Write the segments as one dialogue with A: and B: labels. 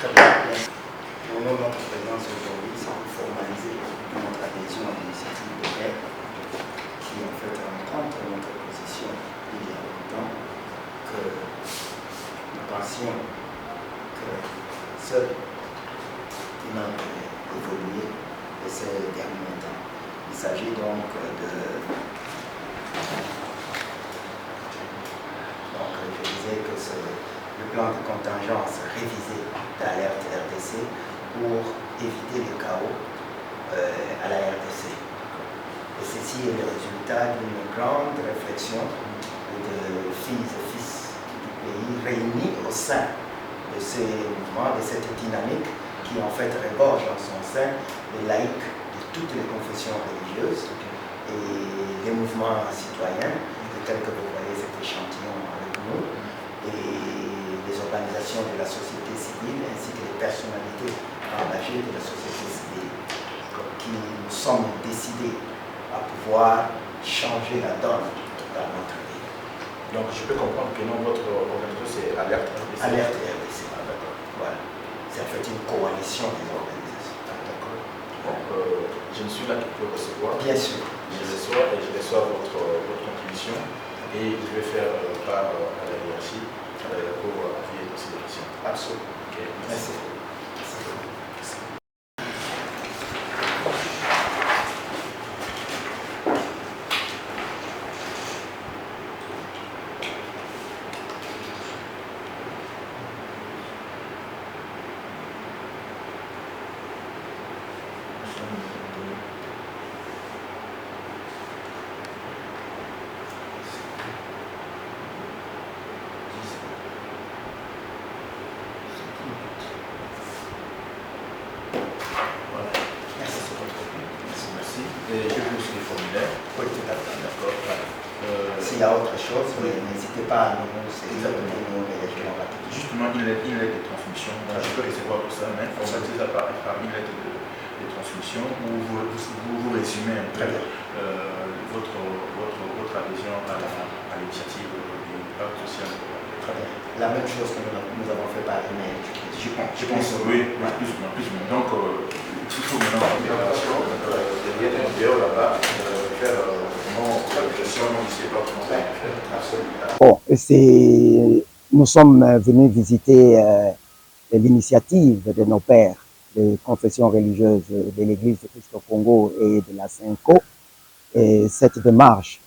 A: Très bien. Au nom de notre présence aujourd'hui, c'est pour formaliser notre adhésion à l'initiative de paix qui en fait rencontre notre position il y a longtemps que nous pensions que seul humain peut évoluer et ces derniers temps. Il s'agit donc je disais que c'est le plan de contingence révisé d'Alerte RDC pour éviter le chaos à la RDC. Et ceci est le résultat d'une grande réflexion de filles et fils du pays réunis au sein de ces mouvements, de cette dynamique qui en fait regorge en son sein les laïcs de toutes les confessions religieuses et les mouvements citoyens, tels que vous voyez cet échantillon avec nous, et les organisations de la société civile ainsi que les personnalités engagées de la société civile qui nous sommes décidés à pouvoir changer la donne dans notre pays.
B: Donc je peux comprendre que non, votre organisation c'est Alerte RDC.
A: Alerte RDC. Ah, d'accord. Voilà. C'est en fait une coalition des organisations.
B: Ah, d'accord. Donc je ne suis là qui peut recevoir.
A: Bien sûr.
B: Je reçois votre contribution et je vais faire part à la hiérarchie pour appuyer dans ces élections.
A: Absolument.
B: Okay,
A: merci.
B: Et je vous suis les formulaires.
A: Oui, tout à fait.
B: D'accord.
A: S'il y a autre chose, n'hésitez pas à nous saisir, nous réagir rapidement.
B: Justement, une lettre de transmission. Moi, je peux recevoir tout ça, mais formalisez ça par une lettre de transmission où vous résumez un peu votre adhésion à l'initiative du pacte social.
A: Très bien. La même chose que nous avons fait par email.
B: Je pense, oui, plus ou moins. Donc, il faut maintenant derrière là-bas, faire la gestion
C: Bon, nous sommes venus visiter l'initiative de nos pères, les confessions religieuses de l'Église de Christ au Congo et de la SENCO. Et cette démarche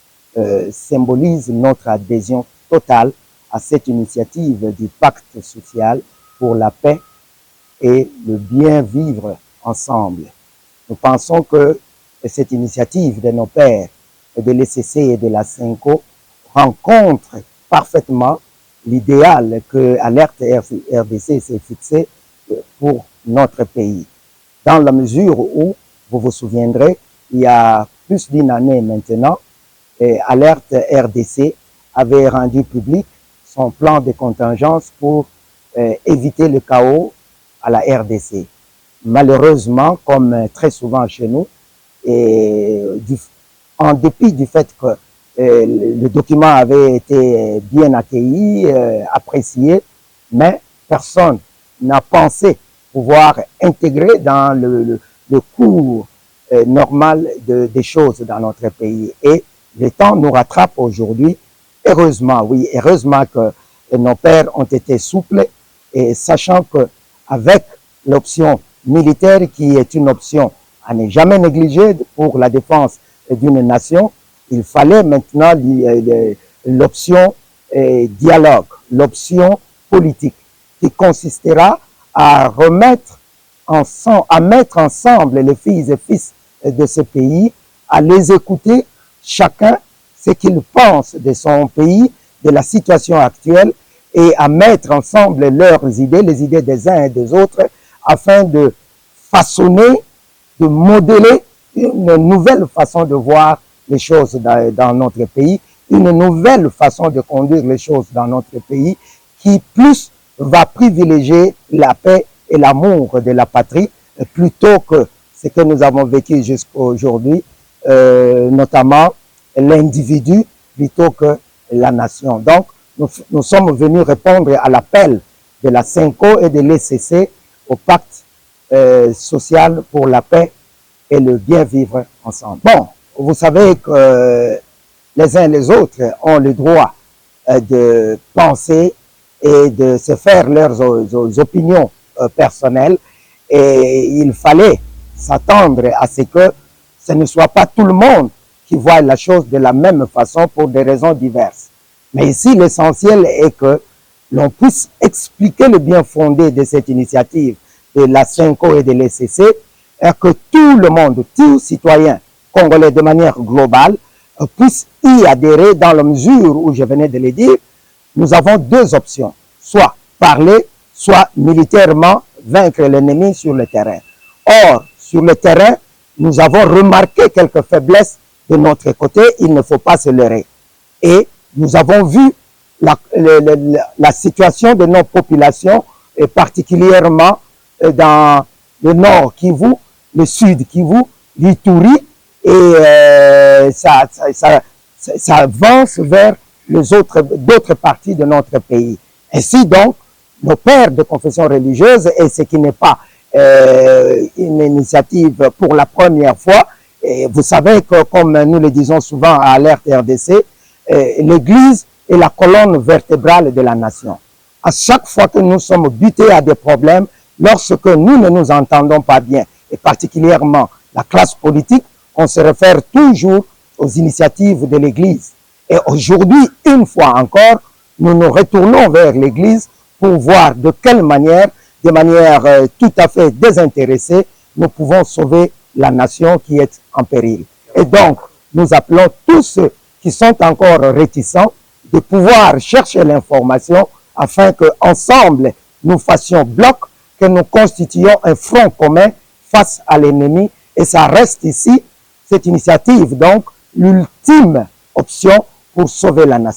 C: symbolise notre adhésion totale à cette initiative du pacte social pour la paix et le bien vivre ensemble. Nous pensons que cette initiative de nos pères, de l'ECC et de la SENCO rencontre parfaitement l'idéal que Alerte RDC s'est fixé pour notre pays. Dans la mesure où, vous vous souviendrez, il y a plus d'une année maintenant, Alerte RDC avait rendu public son plan de contingence pour éviter le chaos à la RDC. Malheureusement, comme très souvent chez nous, en dépit du fait que le document avait été bien accueilli, apprécié, mais personne n'a pensé pouvoir intégrer dans le cours normal des choses dans notre pays. Et le temps nous rattrape aujourd'hui. Heureusement, oui, heureusement que nos pères ont été souples et sachant qu'avec l'option militaire qui est une option à ne jamais négliger pour la défense d'une nation, il fallait maintenant l'option dialogue, l'option politique qui consistera à mettre ensemble les filles et fils de ce pays, à les écouter chacun ce qu'il pense de son pays, de la situation actuelle et à mettre ensemble leurs idées, les idées des uns et des autres afin de façonner, de modeler une nouvelle façon de voir les choses dans notre pays, une nouvelle façon de conduire les choses dans notre pays qui plus va privilégier la paix et l'amour de la patrie plutôt que ce que nous avons vécu jusqu'à aujourd'hui, notamment l'individu plutôt que la nation. Donc, nous sommes venus répondre à l'appel de la SENCO et de l'ECC au pacte social pour la paix et le bien vivre ensemble. Bon, vous savez que les uns et les autres ont le droit de penser et de se faire leurs opinions personnelles, et il fallait s'attendre à ce que ce ne soit pas tout le monde qui voit la chose de la même façon pour des raisons diverses. Mais ici, l'essentiel est que l'on puisse expliquer le bien fondé de cette initiative de la CENCO et de l'ECC, et que tout le monde, tout citoyen congolais de manière globale, puisse y adhérer dans la mesure où je venais de le dire. Nous avons deux options, soit parler, soit militairement vaincre l'ennemi sur le terrain. Or, sur le terrain, nous avons remarqué quelques faiblesses de notre côté, il ne faut pas se leurrer. Et nous avons vu la situation de nos populations, et particulièrement dans le nord Kivu, le sud Kivu, l'Ituri, et ça avance vers d'autres parties de notre pays. Ainsi donc, nos pères de confession religieuse, et ce qui n'est pas une initiative pour la première fois, et vous savez que, comme nous le disons souvent à Alerte RDC, l'Église est la colonne vertébrale de la nation. À chaque fois que nous sommes butés à des problèmes, lorsque nous ne nous entendons pas bien, et particulièrement la classe politique, on se réfère toujours aux initiatives de l'Église. Et aujourd'hui, une fois encore, nous nous retournons vers l'Église pour voir de quelle manière, de manière tout à fait désintéressée, nous pouvons sauver la nation qui est en péril. Et donc, nous appelons tous ceux qui sont encore réticents de pouvoir chercher l'information afin qu'ensemble, nous fassions bloc, que nous constituions un front commun face à l'ennemi. Et ça reste ici, cette initiative, donc, l'ultime option pour sauver la nation.